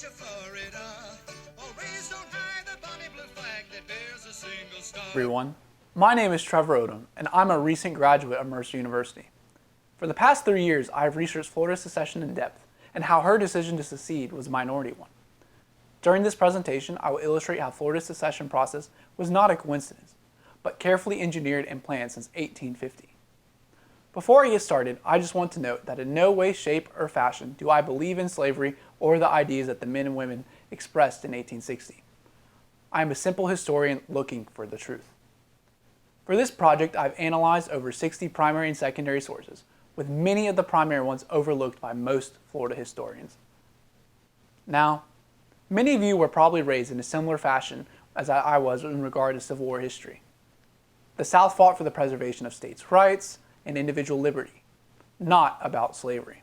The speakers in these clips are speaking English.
Church of Florida, always don't hide the bonny blue flag that bears a single star. Everyone, my name is Trevor Odom, and I'm a recent graduate of Mercer University. For the past 3 years, I've researched Florida's secession in depth and how her decision to secede was a minority one. During this presentation, I will illustrate how Florida's secession process was not a coincidence, but carefully engineered and planned since 1850. Before I get started, I just want to note that in no way, shape, or fashion do I believe in slavery or the ideas that the men and women expressed in 1860. I am a simple historian looking for the truth. For this project, I've analyzed over 60 primary and secondary sources, with many of the primary ones overlooked by most Florida historians. Now, many of you were probably raised in a similar fashion as I was in regard to Civil War history. The South fought for the preservation of states' rights and individual liberty, not about slavery.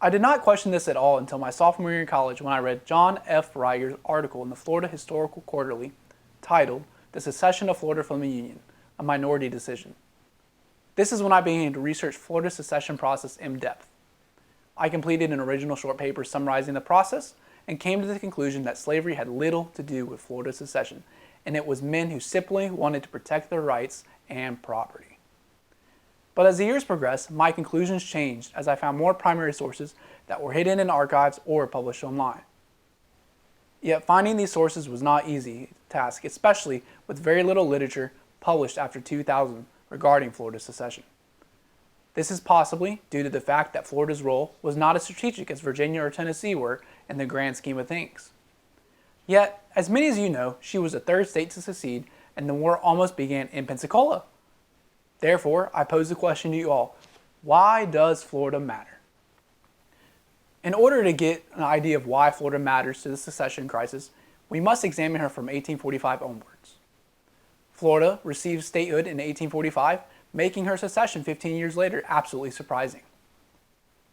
I did not question this at all until my sophomore year in college when I read John F. Reiger's article in the Florida Historical Quarterly titled The Secession of Florida from the Union, a Minority Decision. This is when I began to research Florida's secession process in depth. I completed an original short paper summarizing the process and came to the conclusion that slavery had little to do with Florida's secession, and it was men who simply wanted to protect their rights and property. But as the years progressed, my conclusions changed as I found more primary sources that were hidden in archives or published online. Yet finding these sources was not an easy task, especially with very little literature published after 2000 regarding Florida's secession. This is possibly due to the fact that Florida's role was not as strategic as Virginia or Tennessee were in the grand scheme of things. Yet, as many as you know, she was the third state to secede, and the war almost began in Pensacola. Therefore, I pose the question to you all, why does Florida matter? In order to get an idea of why Florida matters to the secession crisis, we must examine her from 1845 onwards. Florida received statehood in 1845, making her secession 15 years later absolutely surprising.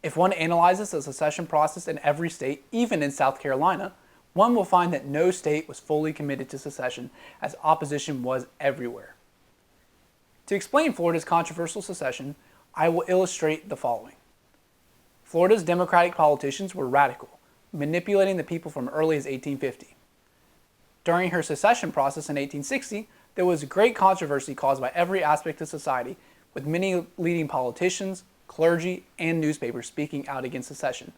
If one analyzes the secession process in every state, even in South Carolina, one will find that no state was fully committed to secession, as opposition was everywhere. To explain Florida's controversial secession, I will illustrate the following. Florida's Democratic politicians were radical, manipulating the people from early as 1850. During her secession process in 1860, there was great controversy caused by every aspect of society, with many leading politicians, clergy, and newspapers speaking out against secession,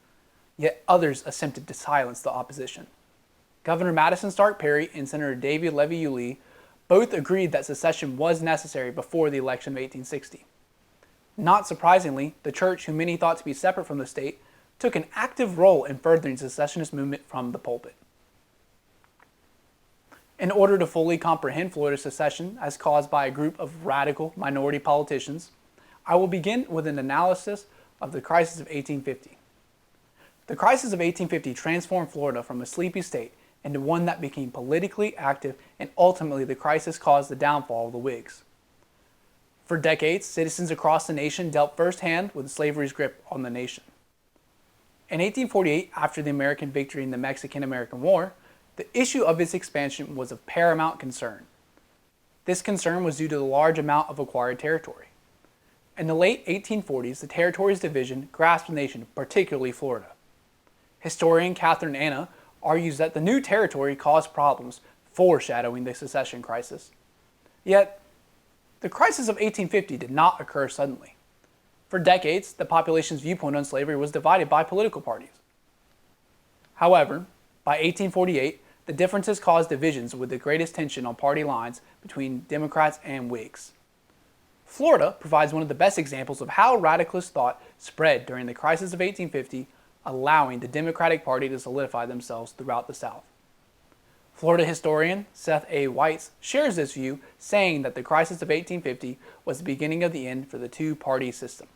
yet others attempted to silence the opposition. Governor Madison Stark Perry and Senator David Levy Yulee both agreed that secession was necessary before the election of 1860. Not surprisingly, the church, who many thought to be separate from the state, took an active role in furthering the secessionist movement from the pulpit. In order to fully comprehend Florida's secession as caused by a group of radical minority politicians, I will begin with an analysis of the crisis of 1850. The crisis of 1850 transformed Florida from a sleepy state into one that became politically active, and ultimately the crisis caused the downfall of the Whigs. For decades, citizens across the nation dealt firsthand with slavery's grip on the nation. In 1848, after the American victory in the Mexican-American War, the issue of its expansion was of paramount concern. This concern was due to the large amount of acquired territory. In the late 1840s, the territory's division grasped the nation, particularly Florida. Historian Catherine Anna argues that the new territory caused problems, foreshadowing the secession crisis. Yet, the crisis of 1850 did not occur suddenly. For decades, the population's viewpoint on slavery was divided by political parties. However, by 1848, the differences caused divisions with the greatest tension on party lines between Democrats and Whigs. Florida provides one of the best examples of how radicalist thought spread during the crisis of 1850, allowing the Democratic Party to solidify themselves throughout the South. Florida historian Seth A. Weitz shares this view, saying that the crisis of 1850 was the beginning of the end for the two-party system.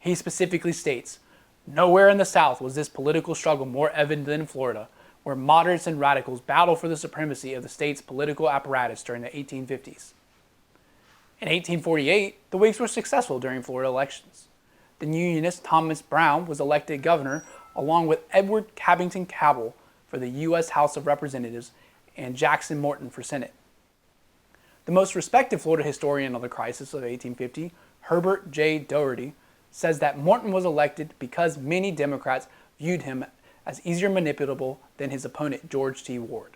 He specifically states, "Nowhere in the South was this political struggle more evident than in Florida, where moderates and radicals battled for the supremacy of the state's political apparatus during the 1850s. In 1848, the Whigs were successful during Florida elections. The Unionist Thomas Brown was elected governor, along with Edward Cabington Cabell for the U.S. House of Representatives and Jackson Morton for Senate. The most respected Florida historian of the crisis of 1850, Herbert J. Doherty, says that Morton was elected because many Democrats viewed him as easier manipulable than his opponent George T. Ward.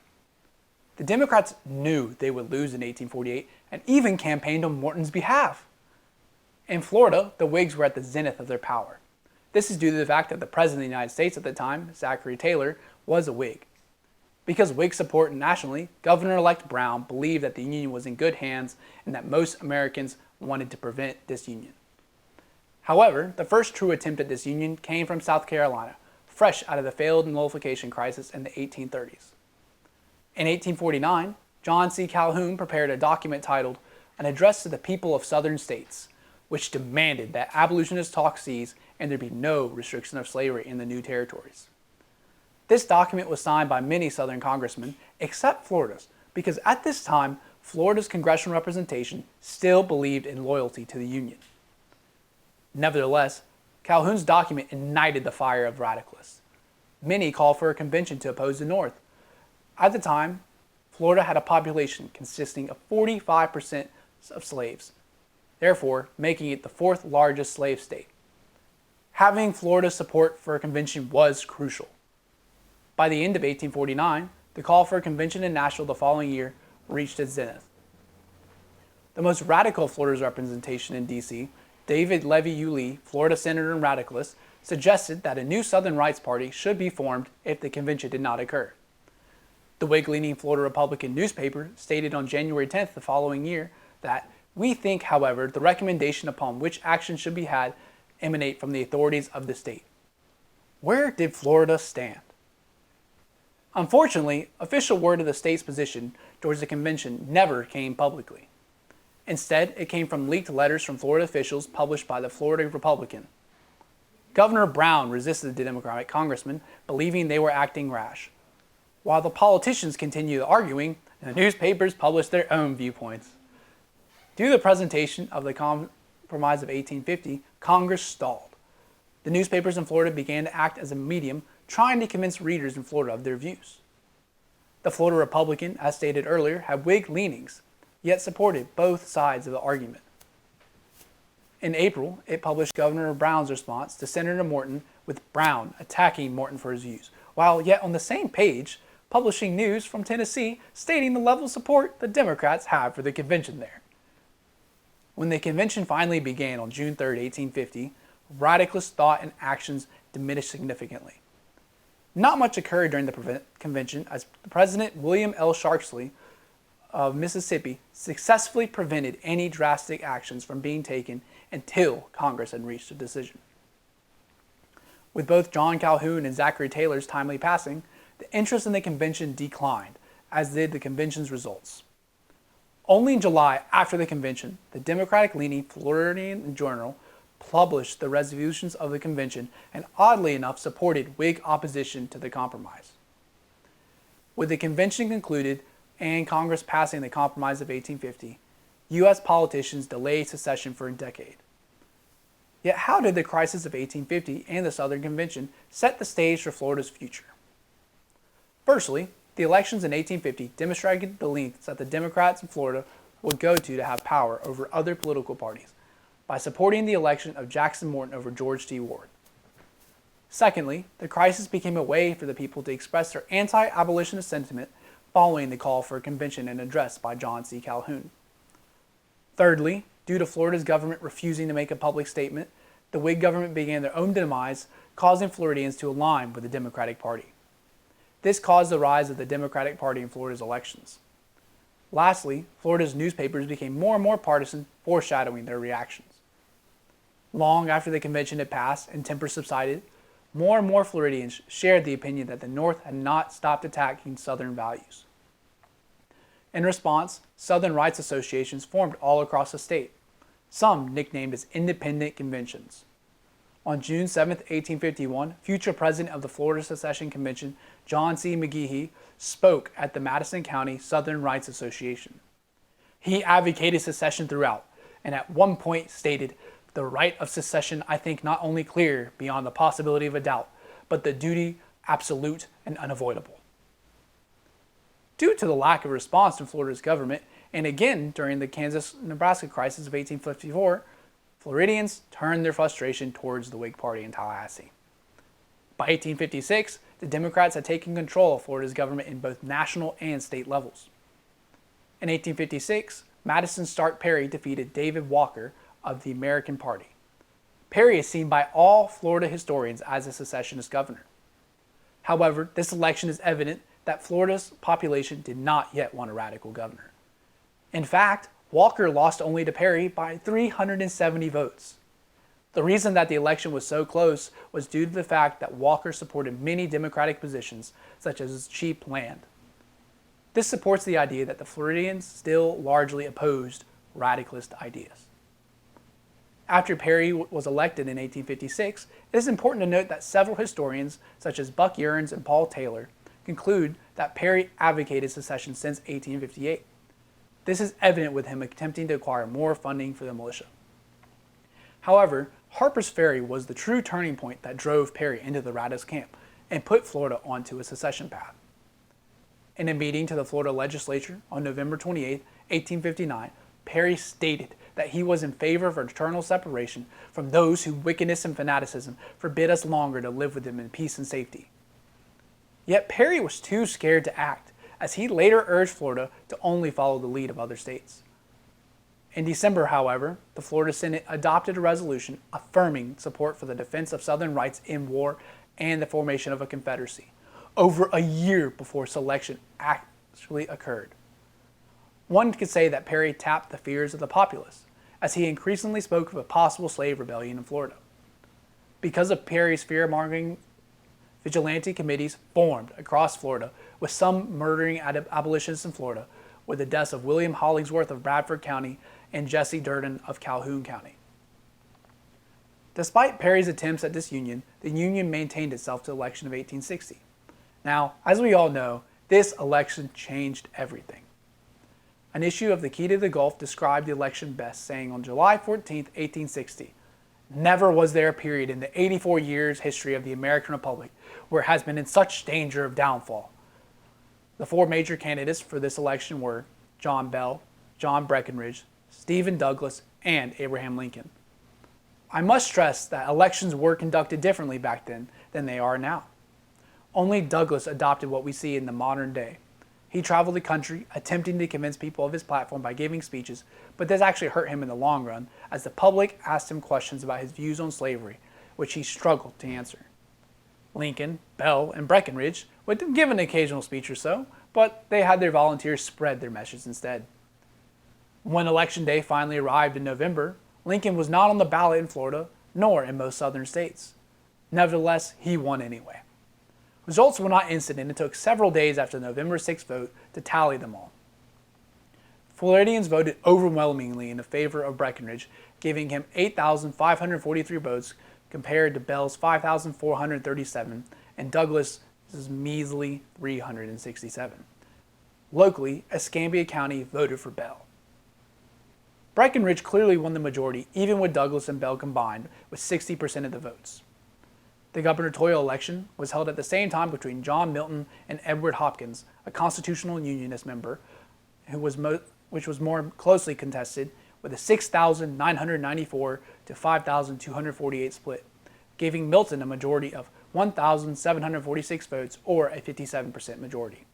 The Democrats knew they would lose in 1848 and even campaigned on Morton's behalf. In Florida, the Whigs were at the zenith of their power. This is due to the fact that the President of the United States at the time, Zachary Taylor, was a Whig. Because Whig support nationally, Governor-elect Brown believed that the Union was in good hands and that most Americans wanted to prevent disunion. However, the first true attempt at disunion came from South Carolina, fresh out of the failed nullification crisis in the 1830s. In 1849, John C. Calhoun prepared a document titled An Address to the People of Southern States, which demanded that abolitionists talk seas and there be no restriction of slavery in the new territories. This document was signed by many Southern congressmen, except Florida's, because at this time, Florida's congressional representation still believed in loyalty to the Union. Nevertheless, Calhoun's document ignited the fire of radicalists. Many called for a convention to oppose the North. At the time, Florida had a population consisting of 45% of slaves, therefore making it the fourth largest slave state. Having Florida's support for a convention was crucial. By the end of 1849, the call for a convention in Nashville the following year reached its zenith. The most radical of Florida's representation in D.C., David Levy Yulee, Florida senator and radicalist, suggested that a new Southern Rights Party should be formed if the convention did not occur. The Whig-leaning Florida Republican newspaper stated on January 10th the following year that, "We think, however, the recommendation upon which action should be had emanate from the authorities of the state." Where did Florida stand? Unfortunately, official word of the state's position towards the convention never came publicly. Instead, it came from leaked letters from Florida officials published by the Florida Republican. Governor Brown resisted the Democratic congressmen, believing they were acting rash. While the politicians continued arguing, the newspapers published their own viewpoints. Due to the presentation of the Compromise of 1850, Congress stalled. The newspapers in Florida began to act as a medium, trying to convince readers in Florida of their views. The Florida Republican, as stated earlier, had Whig leanings, yet supported both sides of the argument. In April, it published Governor Brown's response to Senator Morton, with Brown attacking Morton for his views, while yet on the same page, publishing news from Tennessee stating the level of support the Democrats have for the convention there. When the convention finally began on June 3, 1850, radicalist thought and actions diminished significantly. Not much occurred during the convention, as President William L. Sharpsley of Mississippi successfully prevented any drastic actions from being taken until Congress had reached a decision. With both John Calhoun and Zachary Taylor's timely passing, the interest in the convention declined, as did the convention's results. Only in July, after the convention, the Democratic-leaning Floridian Journal published the resolutions of the convention and, oddly enough, supported Whig opposition to the compromise. With the convention concluded and Congress passing the Compromise of 1850, U.S. politicians delayed secession for a decade. Yet how did the crisis of 1850 and the Southern Convention set the stage for Florida's future? Firstly, the elections in 1850 demonstrated the lengths that the Democrats in Florida would go to have power over other political parties, by supporting the election of Jackson Morton over George T. Ward. Secondly, the crisis became a way for the people to express their anti-abolitionist sentiment following the call for a convention and address by John C. Calhoun. Thirdly, due to Florida's government refusing to make a public statement, the Whig government began their own demise, causing Floridians to align with the Democratic Party. This caused the rise of the Democratic Party in Florida's elections. Lastly, Florida's newspapers became more and more partisan, foreshadowing their reactions. Long after the convention had passed and tempers subsided, more and more Floridians shared the opinion that the North had not stopped attacking Southern values. In response, Southern rights associations formed all across the state, some nicknamed as independent conventions. On June 7, 1851, future president of the Florida Secession Convention, John C. McGehee, spoke at the Madison County Southern Rights Association. He advocated secession throughout, and at one point stated, "The right of secession I think not only clear beyond the possibility of a doubt, but the duty absolute and unavoidable." Due to the lack of response from Florida's government, and again during the Kansas-Nebraska crisis of 1854, Floridians turned their frustration towards the Whig Party in Tallahassee. By By 1856, the Democrats had taken control of Florida's government in both national and state levels. In 1856, Madison Stark Perry defeated David Walker of the American Party. Perry is seen by all Florida historians as a secessionist governor. However, this election is evident that Florida's population did not yet want a radical governor. In fact, Walker lost only to Perry by 370 votes. The reason that the election was so close was due to the fact that Walker supported many Democratic positions, such as cheap land. This supports the idea that the Floridians still largely opposed radicalist ideas. After Perry was elected in 1856, it is important to note that several historians, such as Buck Yearns and Paul Taylor, conclude that Perry advocated secession since 1858. This is evident with him attempting to acquire more funding for the militia. However, Harper's Ferry was the true turning point that drove Perry into the Radicalist camp and put Florida onto a secession path. In a meeting to the Florida legislature on November 28, 1859, Perry stated that he was in favor of eternal separation from those whose wickedness and fanaticism forbid us longer to live with them in peace and safety. Yet Perry was too scared to act, as he later urged Florida to only follow the lead of other states. In December, however, the Florida Senate adopted a resolution affirming support for the defense of Southern rights in war and the formation of a confederacy, over a year before selection actually occurred. One could say that Perry tapped the fears of the populace, as he increasingly spoke of a possible slave rebellion in Florida. Because of Perry's fear-mongering, vigilante committees formed across Florida, with some murdering abolitionists in Florida, with the deaths of William Hollingsworth of Bradford County and Jesse Durden of Calhoun County. Despite Perry's attempts at disunion, the Union maintained itself to the election of 1860. Now, as we all know, this election changed everything. An issue of the Key to the Gulf described the election best, saying on July 14, 1860, "Never was there a period in the 84 years history of the American Republic where it has been in such danger of downfall." The four major candidates for this election were John Bell, John Breckinridge, Stephen Douglas, and Abraham Lincoln. I must stress that elections were conducted differently back then than they are now. Only Douglas adopted what we see in the modern day. He traveled the country, attempting to convince people of his platform by giving speeches, but this actually hurt him in the long run, as the public asked him questions about his views on slavery, which he struggled to answer. Lincoln, Bell, and Breckinridge would give an occasional speech or so, but they had their volunteers spread their message instead. When Election Day finally arrived in November, Lincoln was not on the ballot in Florida, nor in most southern states. Nevertheless, he won anyway. Results were not instant, and it took several days after the November 6th vote to tally them all. Floridians voted overwhelmingly in favor of Breckinridge, giving him 8,543 votes compared to Bell's 5,437 and Douglas's measly 367. Locally, Escambia County voted for Bell. Breckinridge clearly won the majority, even with Douglas and Bell combined, with 60% of the votes. The gubernatorial election was held at the same time between John Milton and Edward Hopkins, a constitutional unionist member, which was more closely contested, with a 6,994 to 5,248 split, giving Milton a majority of 1,746 votes, or a 57% majority.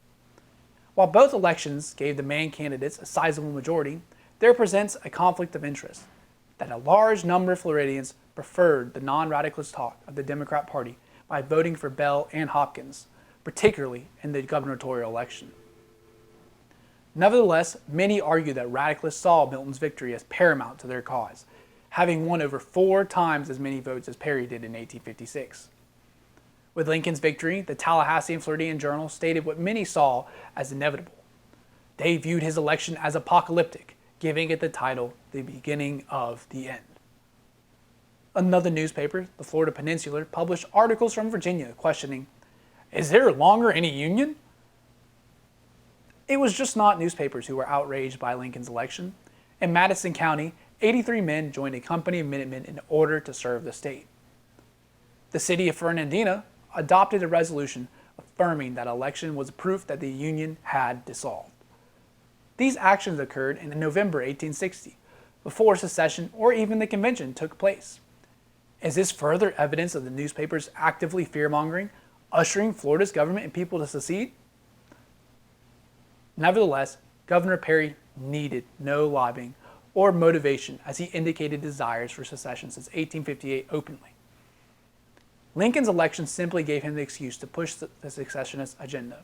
While both elections gave the main candidates a sizable majority, there presents a conflict of interest, that a large number of Floridians preferred the non-radicalist talk of the Democrat Party by voting for Bell and Hopkins, particularly in the gubernatorial election. Nevertheless, many argue that radicalists saw Milton's victory as paramount to their cause, having won over 4 times as many votes as Perry did in 1856. With Lincoln's victory, the Tallahassee and Floridian Journal stated what many saw as inevitable. They viewed his election as apocalyptic, giving it the title, "The Beginning of the End." Another newspaper, the Florida Peninsular, published articles from Virginia questioning, "Is there longer any union?" It was just not newspapers who were outraged by Lincoln's election. In Madison County, 83 men joined a company of Minutemen in order to serve the state. The city of Fernandina adopted a resolution affirming that election was proof that the Union had dissolved. These actions occurred in November 1860, before secession or even the convention took place. Is this further evidence of the newspapers actively fear-mongering, ushering Florida's government and people to secede? Nevertheless, Governor Perry needed no lobbying or motivation as he indicated desires for secession since 1858 openly. Lincoln's election simply gave him the excuse to push the secessionist agenda.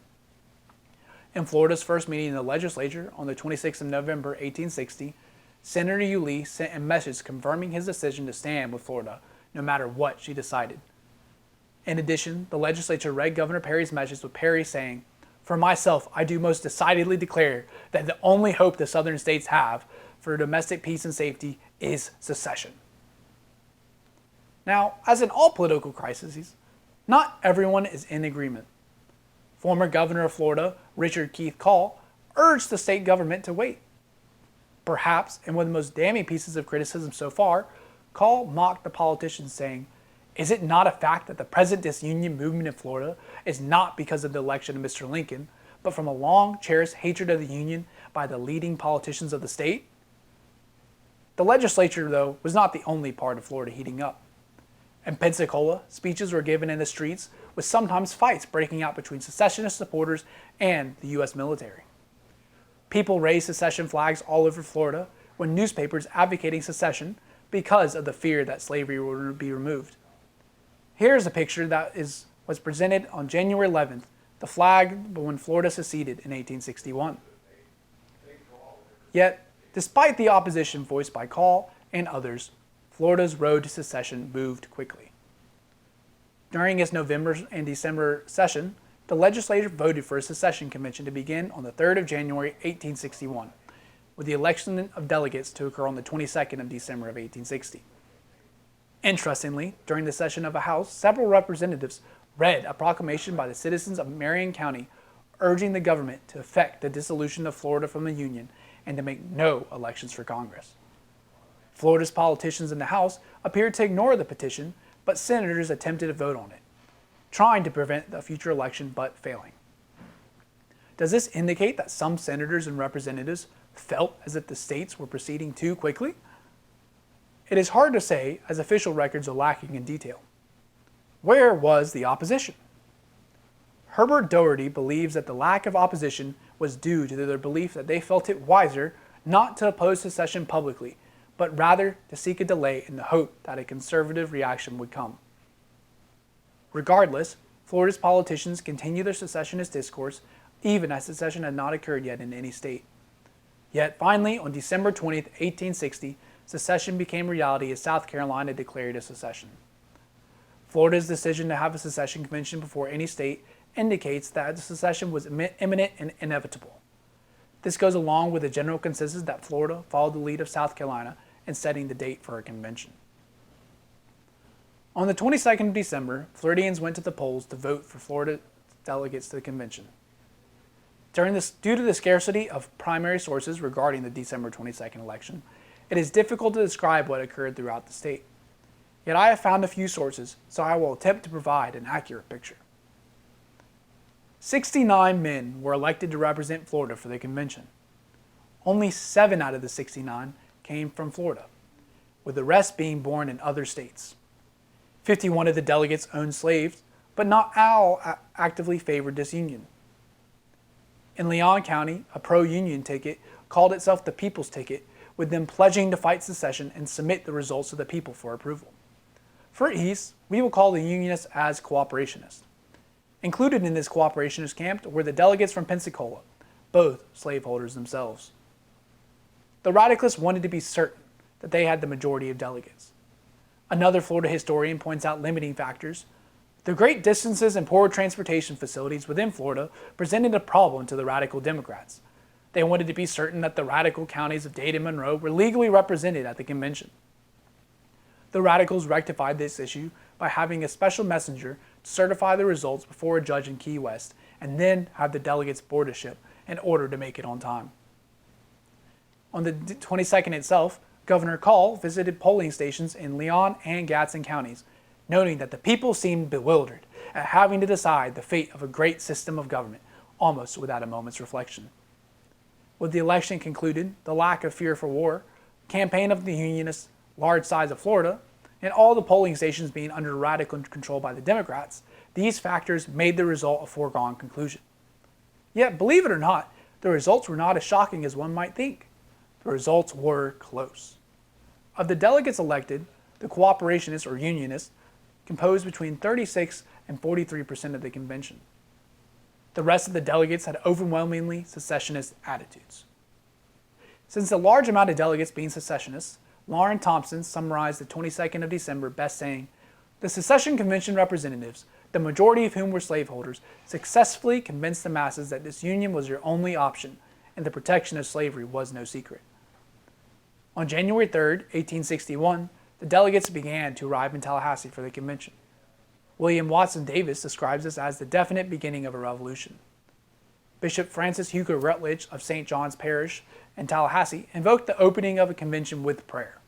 In Florida's first meeting in the legislature on the 26th of November 1860, Senator Yulee sent a message confirming his decision to stand with Florida no matter what she decided. In addition, the legislature read Governor Perry's message with Perry saying, "For myself, I do most decidedly declare that the only hope the southern states have for domestic peace and safety is secession." Now, as in all political crises, not everyone is in agreement. Former Governor of Florida, Richard Keith Call, urged the state government to wait. Perhaps, in one of the most damning pieces of criticism so far, Call mocked the politicians saying, "Is it not a fact that the present disunion movement in Florida is not because of the election of Mr. Lincoln, but from a long cherished hatred of the Union by the leading politicians of the state?" The legislature, though, was not the only part of Florida heating up. In Pensacola, speeches were given in the streets, with sometimes fights breaking out between secessionist supporters and the U.S. military. People raised secession flags all over Florida, with newspapers advocating secession because of the fear that slavery would be removed. Here's a picture that was presented on January 11th, the flag when Florida seceded in 1861. Yet, despite the opposition voiced by Call and others, Florida's road to secession moved quickly. During its November and December session, the legislature voted for a secession convention to begin on the 3rd of January 1861, with the election of delegates to occur on the 22nd of December of 1860. Interestingly, during the session of the House, several representatives read a proclamation by the citizens of Marion County urging the government to effect the dissolution of Florida from the Union and to make no elections for Congress. Florida's politicians in the House appeared to ignore the petition, but senators attempted to vote on it, trying to prevent a future election but failing. Does this indicate that some senators and representatives felt as if the states were proceeding too quickly? It is hard to say, as official records are lacking in detail. Where was the opposition? Herbert Doherty believes that the lack of opposition was due to their belief that they felt it wiser not to oppose secession publicly, but rather to seek a delay in the hope that a conservative reaction would come. Regardless, Florida's politicians continued their secessionist discourse even as secession had not occurred yet in any state. Yet finally, on December 20th, 1860, secession became reality as South Carolina declared a secession. Florida's decision to have a secession convention before any state indicates that the secession was imminent and inevitable. This goes along with the general consensus that Florida followed the lead of South Carolina in setting the date for a convention. On the 22nd of December, Floridians went to the polls to vote for Florida delegates to the convention. Due to the scarcity of primary sources regarding the December 22nd election, it is difficult to describe what occurred throughout the state. Yet I have found a few sources, so I will attempt to provide an accurate picture. 69 men were elected to represent Florida for the convention. Only 7 out of the 69 came from Florida, with the rest being born in other states. 51 of the delegates owned slaves, but not all actively favored disunion. In Leon County, a pro-union ticket called itself the People's Ticket, with them pledging to fight secession and submit the results to the people for approval. For ease, we will call the Unionists as cooperationists. Included in this cooperationist camp were the delegates from Pensacola, both slaveholders themselves. The Radicalists wanted to be certain that they had the majority of delegates. Another Florida historian points out limiting factors. The great distances and poor transportation facilities within Florida presented a problem to the Radical Democrats. They wanted to be certain that the radical counties of Dade and Monroe were legally represented at the convention. The Radicals rectified this issue by having a special messenger to certify the results before a judge in Key West and then have the delegates board a ship in order to make it on time. On the 22nd itself, Governor Call visited polling stations in Leon and Gadsden counties, noting that the people seemed bewildered at having to decide the fate of a great system of government almost without a moment's reflection. With the election concluded, the lack of fear for war, campaign of the Unionists, large size of Florida, and all the polling stations being under radical control by the Democrats, these factors made the result a foregone conclusion. Yet, believe it or not, the results were not as shocking as one might think. The results were close. Of the delegates elected, the cooperationists or unionists composed between 36 and 43% of the convention. The rest of the delegates had overwhelmingly secessionist attitudes. Since the large amount of delegates being secessionists, Lauren Thompson summarized the 22nd of December best saying, "The secession convention representatives, the majority of whom were slaveholders, successfully convinced the masses that disunion was their only option and the protection of slavery was no secret." On January 3, 1861, the delegates began to arrive in Tallahassee for the convention. William Watson Davis describes this as the definite beginning of a revolution. Bishop Francis Hugo Rutledge of St. John's Parish in Tallahassee invoked the opening of a convention with prayer.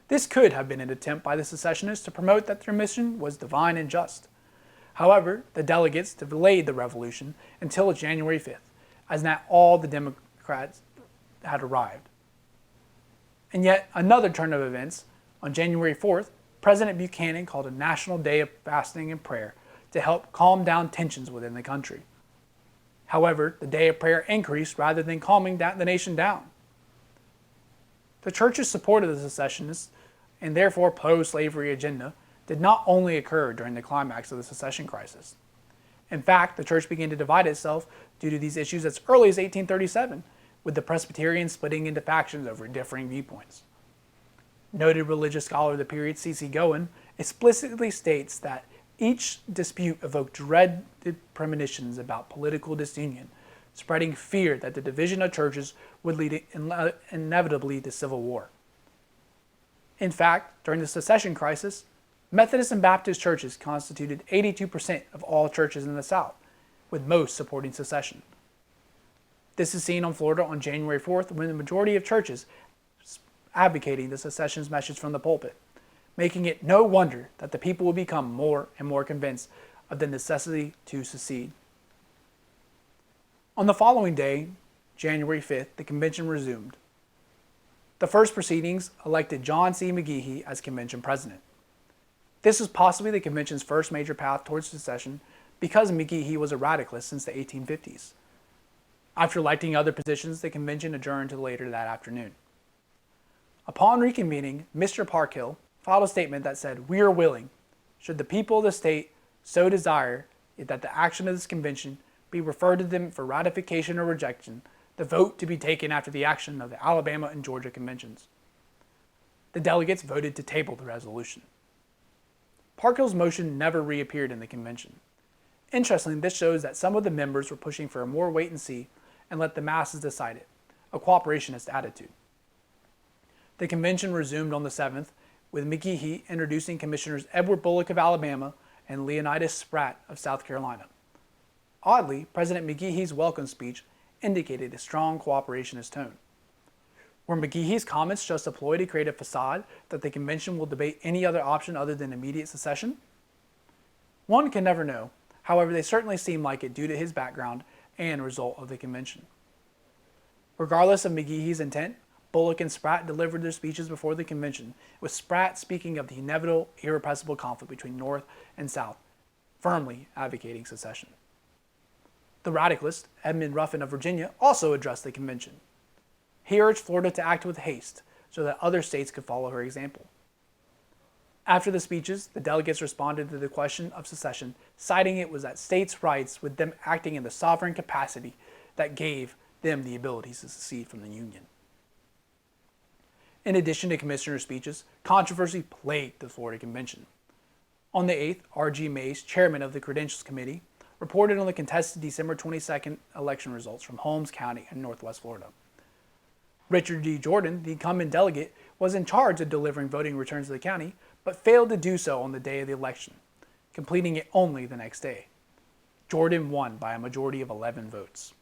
This could have been an attempt by the secessionists to promote that their mission was divine and just. However, the delegates delayed the revolution until January 5th, as not all the Democrats had arrived. And yet another turn of events, on January 4th, President Buchanan called a national day of fasting and prayer to help calm down tensions within the country. However, the day of prayer increased rather than calming the nation down. The church's support of the secessionists and therefore pro-slavery agenda did not only occur during the climax of the secession crisis. In fact, the church began to divide itself due to these issues as early as 1837, with the Presbyterians splitting into factions over differing viewpoints. Noted religious scholar of the period, C.C. Goen, explicitly states that each dispute evoked dreaded premonitions about political disunion, spreading fear that the division of churches would lead inevitably to civil war. In fact, during the secession crisis, Methodist and Baptist churches constituted 82% of all churches in the South, with most supporting secession. This is seen on Florida on January 4th when the majority of churches advocating the secession's message from the pulpit, making it no wonder that the people would become more and more convinced of the necessity to secede. On the following day, January 5th, the convention resumed. The first proceedings elected John C. McGehee as convention president. This was possibly the convention's first major path towards secession because McGehee was a radicalist since the 1850s. After electing other positions, the convention adjourned to later that afternoon. Upon reconvening, Mr. Parkhill filed a statement that said, "We are willing, should the people of the state so desire that the action of this convention be referred to them for ratification or rejection, the vote to be taken after the action of the Alabama and Georgia conventions." The delegates voted to table the resolution. Parkhill's motion never reappeared in the convention. Interestingly, this shows that some of the members were pushing for a more wait and see and let the masses decide it, a cooperationist attitude. The convention resumed on the 7th, with McGehee introducing Commissioners Edward Bullock of Alabama and Leonidas Spratt of South Carolina. Oddly, President McGehee's welcome speech indicated a strong cooperationist tone. Were McGehee's comments just a ploy to create a facade that the convention will debate any other option other than immediate secession? One can never know. However, they certainly seem like it due to his background and result of the convention. Regardless of McGehee's intent, Bullock and Spratt delivered their speeches before the convention, with Spratt speaking of the inevitable, irrepressible conflict between North and South, firmly advocating secession. The radicalist, Edmund Ruffin of Virginia, also addressed the convention. He urged Florida to act with haste so that other states could follow her example. After the speeches, the delegates responded to the question of secession, citing it was that states' rights with them acting in the sovereign capacity that gave them the ability to secede from the Union. In addition to commissioner speeches, controversy plagued the Florida Convention. On the 8th, R.G. Mays, chairman of the Credentials Committee, reported on the contested December 22nd election results from Holmes County in northwest Florida. Richard D. Jordan, the incumbent delegate, was in charge of delivering voting returns to the county, but failed to do so on the day of the election, completing it only the next day. Jordan won by a majority of 11 votes.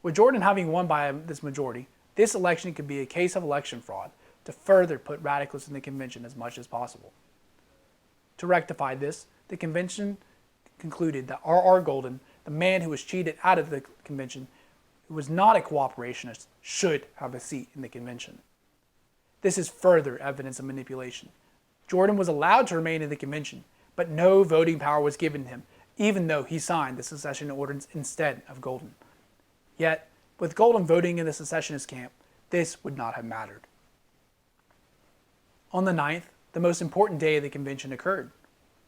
With Jordan having won by this majority, this election could be a case of election fraud to further put radicalists in the convention as much as possible. To rectify this, the convention concluded that R.R. Golden, the man who was cheated out of the convention, who was not a cooperationist, should have a seat in the convention. This is further evidence of manipulation, Jordan was allowed to remain in the convention, but no voting power was given him, even though he signed the secession ordinance instead of Golden. Yet, with Golden voting in the secessionist camp, this would not have mattered. On the 9th, the most important day of the convention occurred.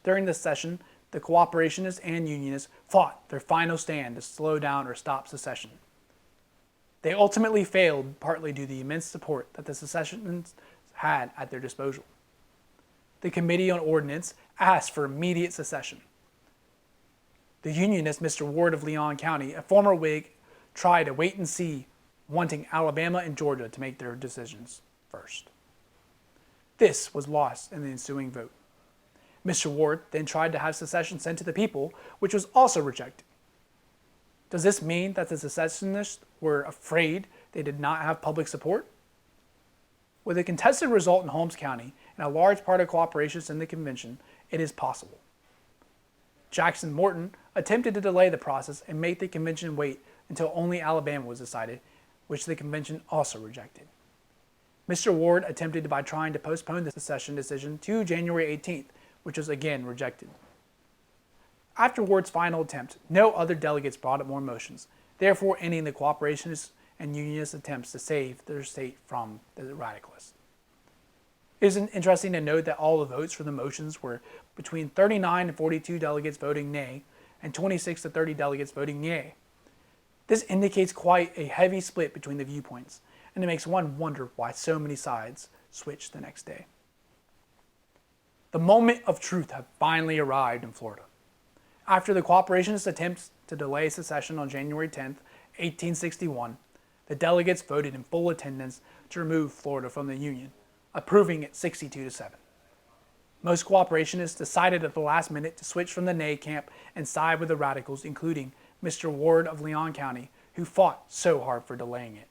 During this session, the cooperationists and unionists fought their final stand to slow down or stop secession. They ultimately failed, partly due to the immense support that the secessionists had at their disposal. The Committee on Ordinance asked for immediate secession. The unionist Mr. Ward of Leon County, a former Whig, tried to wait and see, wanting Alabama and Georgia to make their decisions first. This was lost in the ensuing vote. Mr. Ward then tried to have secession sent to the people, which was also rejected. Does this mean that the secessionists were afraid they did not have public support? With a contested result in Holmes County and a large part of cooperationists in the convention, it is possible. Jackson Morton attempted to delay the process and make the convention wait until only Alabama was decided, which the convention also rejected. Mr. Ward attempted by trying to postpone the secession decision to January 18th, which was again rejected. After Ward's final attempt, no other delegates brought up more motions, therefore ending the cooperationists and unionist attempts to save their state from the radicalists. It is interesting to note that all the votes for the motions were between 39 and 42 delegates voting nay, and 26 to 30 delegates voting yea. This indicates quite a heavy split between the viewpoints, and it makes one wonder why so many sides switched the next day. The moment of truth had finally arrived in Florida. After the cooperationists' attempts to delay secession on January 10, 1861, the delegates voted in full attendance to remove Florida from the Union, approving it 62-7. Most cooperationists decided at the last minute to switch from the nay camp and side with the radicals, including Mr. Ward of Leon County, who fought so hard for delaying it.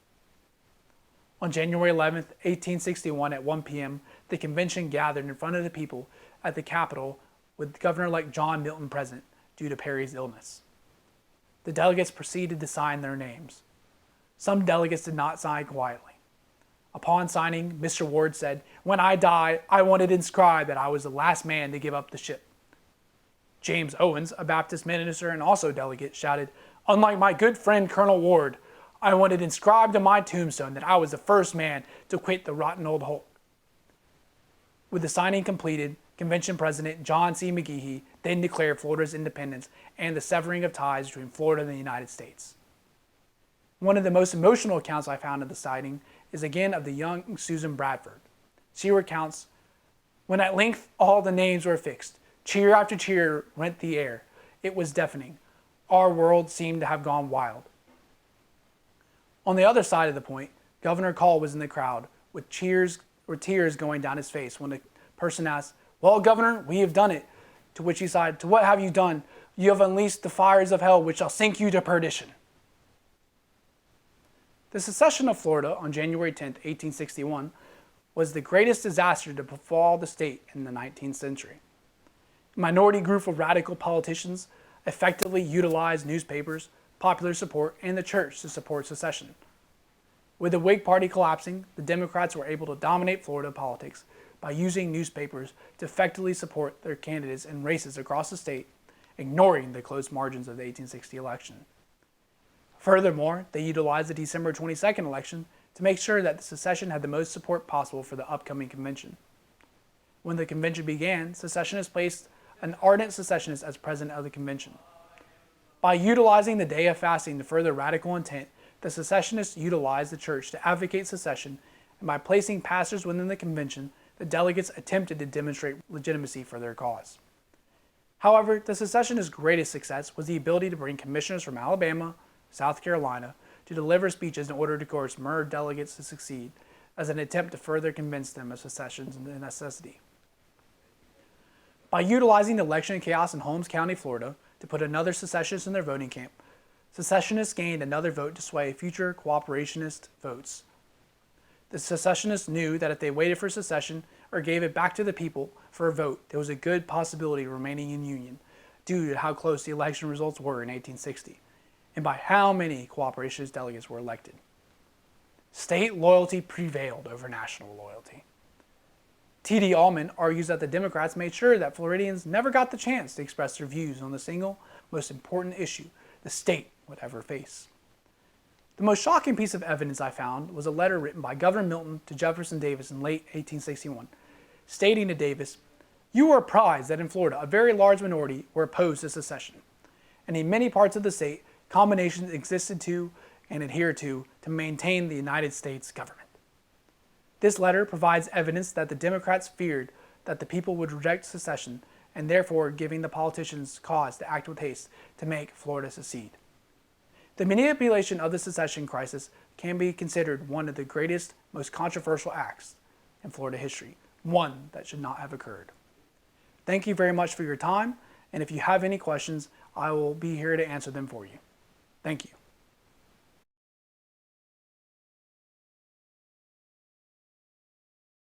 On January 11, 1861 at 1 p.m., the convention gathered in front of the people at the Capitol with Governor-elect John Milton present due to Perry's illness. The delegates proceeded to sign their names. Some delegates did not sign quietly. Upon signing, Mr. Ward said, "When I die, I want it inscribed that I was the last man to give up the ship." James Owens, a Baptist minister and also delegate, shouted, "Unlike my good friend Colonel Ward, I want it inscribed on my tombstone that I was the first man to quit the rotten old hulk." With the signing completed, Convention President John C. McGehee then declared Florida's independence and the severing of ties between Florida and the United States. One of the most emotional accounts I found of the signing is again of the young Susan Bradford. She recounts, "When at length all the names were fixed, cheer after cheer rent the air. It was deafening. Our world seemed to have gone wild." On the other side of the point, Governor Call was in the crowd with tears going down his face when the person asked, "Well, Governor, we have done it." To which he sighed, "To what have you done? You have unleashed the fires of hell which shall sink you to perdition." The secession of Florida on January 10, 1861 was the greatest disaster to befall the state in the 19th century. A minority group of radical politicians effectively utilized newspapers, popular support, and the church to support secession. With the Whig Party collapsing, the Democrats were able to dominate Florida politics by using newspapers to effectively support their candidates in races across the state, ignoring the close margins of the 1860 election. Furthermore, they utilized the December 22nd election to make sure that the secession had the most support possible for the upcoming convention. When the convention began, secessionists placed an ardent secessionist as president of the convention. By utilizing the day of fasting to further radical intent, the secessionists utilized the church to advocate secession, and by placing pastors within the convention, the delegates attempted to demonstrate legitimacy for their cause. However, the secessionists' greatest success was the ability to bring commissioners from Alabama, South Carolina, to deliver speeches in order to coerce murdered delegates to secede, as an attempt to further convince them of secession's necessity. By utilizing the election chaos in Holmes County, Florida, to put another secessionist in their voting camp, secessionists gained another vote to sway future cooperationist votes. The secessionists knew that if they waited for secession or gave it back to the people for a vote, there was a good possibility of remaining in Union due to how close the election results were in 1860, and by how many cooperationist delegates were elected. State loyalty prevailed over national loyalty. T.D. Allman argues that the Democrats made sure that Floridians never got the chance to express their views on the single most important issue the state would ever face. The most shocking piece of evidence I found was a letter written by Governor Milton to Jefferson Davis in late 1861, stating to Davis, "You are apprised that in Florida a very large minority were opposed to secession, and in many parts of the state combinations existed to and adhered to maintain the United States government." This letter provides evidence that the Democrats feared that the people would reject secession and therefore giving the politicians cause to act with haste to make Florida secede. The manipulation of the secession crisis can be considered one of the greatest, most controversial acts in Florida history, one that should not have occurred. Thank you very much for your time, and if you have any questions, I will be here to answer them for you. Thank you.